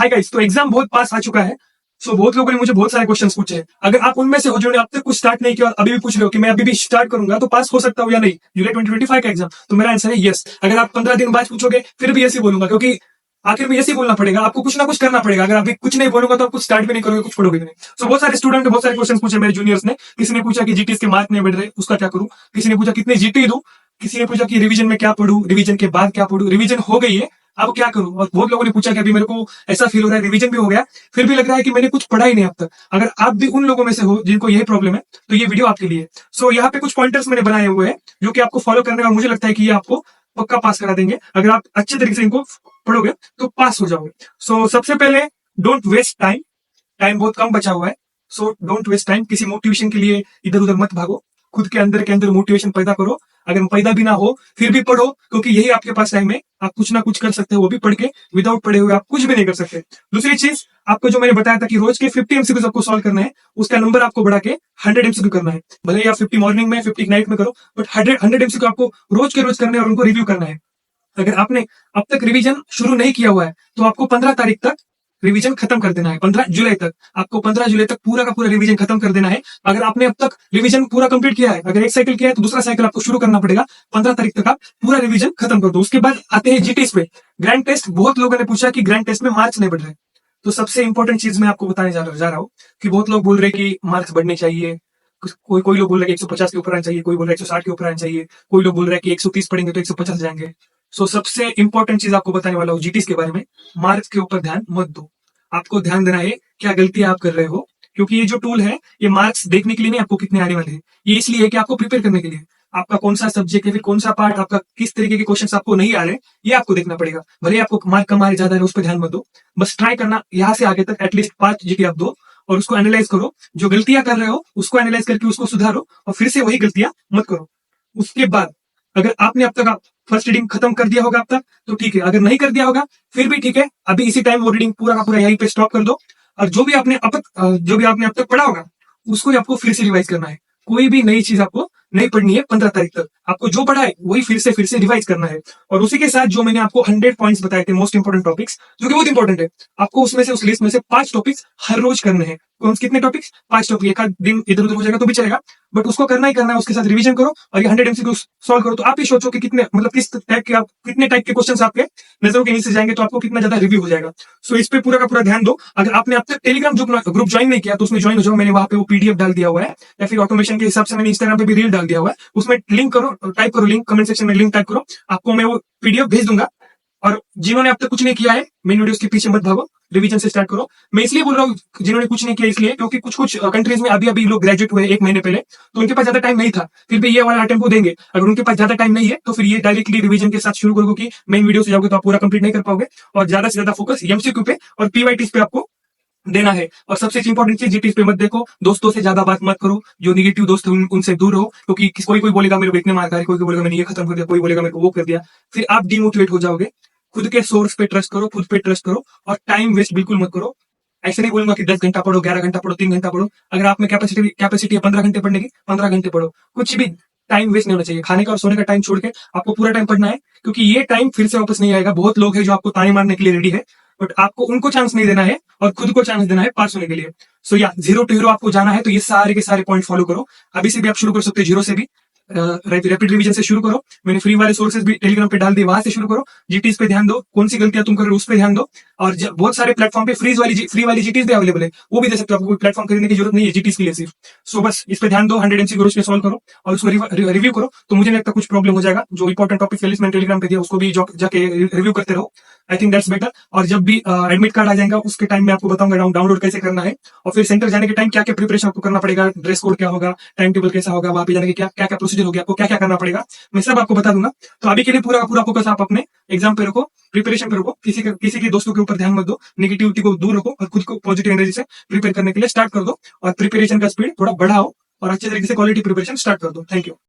Hi guys, तो exam बहुत पास आ चुका है। सो बहुत लोगों ने मुझे बहुत सारे क्वेश्चंस पूछे हैं। अगर आप उनमें से हो जिन्होंने अब तक कुछ स्टार्ट नहीं किया और अभी भी पूछ रहे हो कि मैं अभी भी स्टार्ट करूंगा तो पास हो सकता हूं या नहीं जुलाई 2025 का एग्जाम, तो मेरा आंसर है यस। अगर आप 15 दिन बाद पूछोगे फिर भी यस ही बोलूंगा, क्योंकि आखिर में यस ही बोलना पड़ेगा। आपको कुछ ना कुछ करना पड़ेगा। अगर अभी कुछ नहीं बोलूंगा तो आप कुछ स्टार्ट भी नहीं करोगे, कुछ पढ़ोगे भी नहीं। सो बहुत सारे स्टूडेंट ने बहुत सारे क्वेश्चन पूछे मेरे जूनियर्स ने। किसी ने पूछा कि जीटीएस के मार्क नहीं बढ़ रहे, उसका क्या करूं। किसी ने पूछा कितने जीटी दूं। किसी ने पूछा कि रिवीजन में क्या पढ़ूं, रिवीजन के बाद क्या पढ़ूं, रिवीजन हो गई है अब क्या करूं। और बहुत लोगों ने पूछा कि अभी मेरे को ऐसा फील हो रहा है रिवीजन भी हो गया फिर भी लग रहा है कि मैंने कुछ पढ़ा ही नहीं अब तक। अगर आप भी उन लोगों में से हो जिनको यही प्रॉब्लम है तो ये वीडियो आपके लिए। सो यहाँ पे कुछ पॉइंटर्स मैंने बनाए हुए हैं जो कि आपको फॉलो करने और मुझे लगता है कि ये आपको पक्का पास करा देंगे। अगर आप अच्छे तरीके से इनको पढ़ोगे तो पास हो जाओगे। सो सबसे पहले, डोंट वेस्ट टाइम। टाइम बहुत कम बचा हुआ है। So don't waste time. किसी मोटिवेशन के लिए इधर उधर मत भागो। खुद के अंदर मोटिवेशन पैदा करो। अगर पैदा भी ना हो फिर भी पढ़ो, क्योंकि यही आपके पास टाइम है। आप कुछ ना कुछ कर सकते हो वो भी पढ़ के। विदाउट पढ़े हुए आप कुछ भी नहीं कर सकते। दूसरी चीज, आपको जो मैंने बताया था कि रोज के 50 एमसीक्यूज आपको सॉल्व करना है, उसका नंबर आपको बढ़ा के 100 एमसीक्यू करना है। भले ही आप 50 मॉर्निंग में 50 नाइट में करो, बट 100 एमसीक्यू आपको रोज के रोज करने और उनको रिव्यू करना है। अगर आपने अब तक रिवीजन शुरू नहीं किया हुआ है तो आपको 15 तारीख तक रिवीजन खत्म कर देना है। 15 जुलाई तक आपको 15 जुलाई तक पूरा का पूरा रिवीजन खत्म कर देना है। अगर आपने अब तक रिवीजन पूरा कंप्लीट किया है, अगर एक साइकिल किया है तो दूसरा साइकिल आपको शुरू करना पड़ेगा। 15 तारीख तक आप पूरा रिवीजन खत्म कर दो। उसके बाद आते हैं जीटीएस पे, ग्रैंड टेस्ट। बहुत लोगों ने पूछा कि ग्रैंड टेस्ट में मार्क्स नहीं बढ़ रहे, तो सबसे इंपॉर्टेंट चीज मैं आपको बताने जा रहा हूँ कि बहुत लोग बोल रहे हैं कि मार्क्स बढ़ने चाहिए। कोई लोग बोल रहे हैं 150 के ऊपर आना चाहिए, कोई बोल रहा है 160 के ऊपर आना चाहिए, कोई लोग बोल रहे हैं कि 130 पढ़ेंगे तो 150 जाएंगे। सो सबसे इंपॉर्टेंट चीज आपको बताने वाला हूँ जीटीएस के बारे में। मार्क्स के ऊपर ध्यान मत दो। आपको ध्यान देना है क्या गलतियां आप कर रहे हो, क्योंकि ये जो टूल है ये मार्क्स देखने के लिए नहीं, आपको कितने आने वाले हैं। ये इसलिए है कि आपको प्रिपेयर करने के लिए। आपका कौन सा सब्जेक्ट है, फिर कौन सा पार्ट आपका, किस तरीके के क्वेश्चंस आपको नहीं आ रहे, ये आपको देखना पड़ेगा। भले आपको मार्क कम आ रहे ज्यादा है उस पर ध्यान मत दो। बस ट्राई करना यहाँ से आगे तक एटलीस्ट 5 जीटी आप दो और उसको एनालाइज करो। जो गलतियां कर रहे हो उसको एनालाइज करके उसको सुधारो और फिर से वही गलतियां मत करो। उसके बाद अगर आपने अब तक फर्स्ट रीडिंग खत्म कर दिया होगा अब तक तो ठीक है। अगर नहीं कर दिया होगा फिर भी ठीक है, अभी इसी टाइम वो रीडिंग पूरा का पूरा यहीं पे स्टॉप कर दो। और जो भी आपने अब तक पढ़ा होगा उसको ही आपको फिर से रिवाइज करना है। कोई भी नई चीज आपको नहीं पढ़नी है। 15 तारीख तक आपको जो पढ़ा है वही फिर से रिवाइज करना है। और उसी के साथ जो मैंने आपको 100 पॉइंट्स बताए थे, मोस्ट इंपोर्टेंट टॉपिक्स, जो कि बहुत इंपॉर्टेंट है, आपको उसमें से, उस लिस्ट में से 5 टॉपिक्स हर रोज करने हैं। कौन कितने टॉपिक्स? 5 टॉपिक। एक आध दिन इधर उधर हो जाएगा तो भी चलेगा, बट उसको करना ही करना है। उसके साथ रिवीजन करो और ये 100 एमसीक्यू सॉल्व करो। तो आप ही सोचो कि कितने, मतलब कितने टाइप के क्वेश्चन आपके नजरों के नीचे जाएंगे तो आपको कितना ज्यादा रिव्यू हो जाएगा। सो इस पे पूरा का पूरा ध्यान दो। अगर आपने अब तक टेलीग्राम ग्रुप ज्वाइन नहीं किया तो उसमें ज्वाइन हो जाओ। मैंने वहां पे वो पीडीएफ डाल दिया हुआ है, या फिर ऑटोमेशन के हिसाब से मैंने इंस्टाग्राम पे भी रील डाल दिया हुआ है। उसमें लिंक करो, टाइप करो लिंक, कमेंट सेक्शन में लिंक टाइप करो, आपको मैं वो पीडीएफ भेज दूंगा। और जिन्होंने अब तक कुछ नहीं किया है, मेन वीडियोस के पीछे मत भागो, रिवीजन से स्टार्ट करो। मैं इसलिए बोल रहा हूँ जिन्होंने कुछ नहीं किया इसलिए, क्योंकि कुछ कंट्रीज में अभी लोग ग्रेजुएट हुए 1 महीने पहले, तो उनके पास ज्यादा टाइम नहीं था, फिर भी ये वाला अटेम्प्ट देंगे। अगर उनके पास ज्यादा टाइम नहीं है तो फिर ये डायरेक्टली रिवीजन के साथ शुरू करोगे, कि मेन वीडियो से जाओगे तो आप पूरा कंप्लीट नहीं कर पाओगे। और ज्यादा से ज्यादा फोकस एमसीक्यू पे और पीवाईटीज पे आपको देना है। और सबसे इंपॉर्टेंट चीज, जीटीएस पे मत देखो, दोस्तों से ज्यादा बात मत करो। जो निगेटिव दोस्त है उनसे दूर रहो, क्योंकि कोई बोलेगा मेरे को इतने मार्क आए, कोई बोलेगा मैंने ये खत्म कर दिया, कोई बोलेगा मेरे को वो कर दिया, फिर आप डिमोटिवेट हो जाओगे। खुद के सोर्स पे ट्रस्ट करो, खुद पे ट्रस्ट करो और टाइम वेस्ट बिल्कुल मत करो। ऐसे नहीं बोलूंगा कि 10 घंटा पढ़ो, 11 घंटा पढ़ो, 3 घंटा पढ़ो। अगर आप में कैपेसिटी है 15 घंटे पढ़ने की, 15 घंटे पढ़ो। कुछ भी टाइम वेस्ट नहीं होना चाहिए। खाने का और सोने का टाइम छोड़ के आपको पूरा टाइम पढ़ना है, क्योंकि ये टाइम फिर से वापस नहीं आएगा। बहुत लोग हैं जो आपको ताने मारने के लिए रेडी है, बट आपको उनको चांस नहीं देना है और खुद को चांस देना है पास होने के लिए। सो या 0 to हीरो आपको जाना है तो ये सारे के सारे पॉइंट फॉलो करो। अभी से भी आप शुरू कर सकते हो, 0 से भी। रैपिड रिवीजन से शुरू करो। मैंने फ्री वाले सोर्सेज भी टेलीग्राम पे डाल दिए, वहां से शुरू करो। जीटीएस पे ध्यान दो, कौन सी गलतियां तुम कर रहे हो उस पे ध्यान दो। और बहुत सारे प्लेटफॉर्म पे फ्री वाली जीटीएस भी अवेलेबल है, वो भी दे सकते हो। आपको कोई प्लेटफॉर्म खरीदने की जरूरत नहीं है जीटीएस के लिए सिर्फ। सो बस इस पे ध्यान दो, 100 एमसीक्यू रोज पे सॉल्व करो और उसको रिव्यू करो। तो मुझे नहीं लगता कुछ प्रॉब्लम हो जाएगा। जो इंपॉर्टेंट टॉपिक मैंने टेलीग्राम पे दिया उसको भी जाके रिव्यू करते रहो। I think that's better. और जब भी एडमिट कार्ड आ जाएगा उसके टाइम में आपको बताऊंगा डाउनलोड कैसे करना है, और फिर सेंटर जाने के टाइम क्या क्या प्रिपरेशन आपको करना पड़ेगा, ड्रेस कोड क्या होगा, टाइम टेबल कैसा होगा, वहां पे जाने के क्या क्या प्रोसीजर होगा, आपको क्या क्या करना पड़ेगा, मैं सब आपको बता दूंगा। तो अभी के लिए पूरा पूरा फोकस आप अपने एग्जाम पे रखो, प्रिपरेशन पे रखो। किसी के दोस्तों के ऊपर ध्यान मत दो, नेगेटिविटी को दूर रखो और खुद को पॉजिटिव एनर्जी से प्रिपेयर करने के लिए स्टार्ट कर दो। और प्रिपरेशन का स्पीड थोड़ा बढ़ाओ और अच्छे तरीके से क्वालिटी प्रिपरेशन स्टार्ट कर दो। Thank you.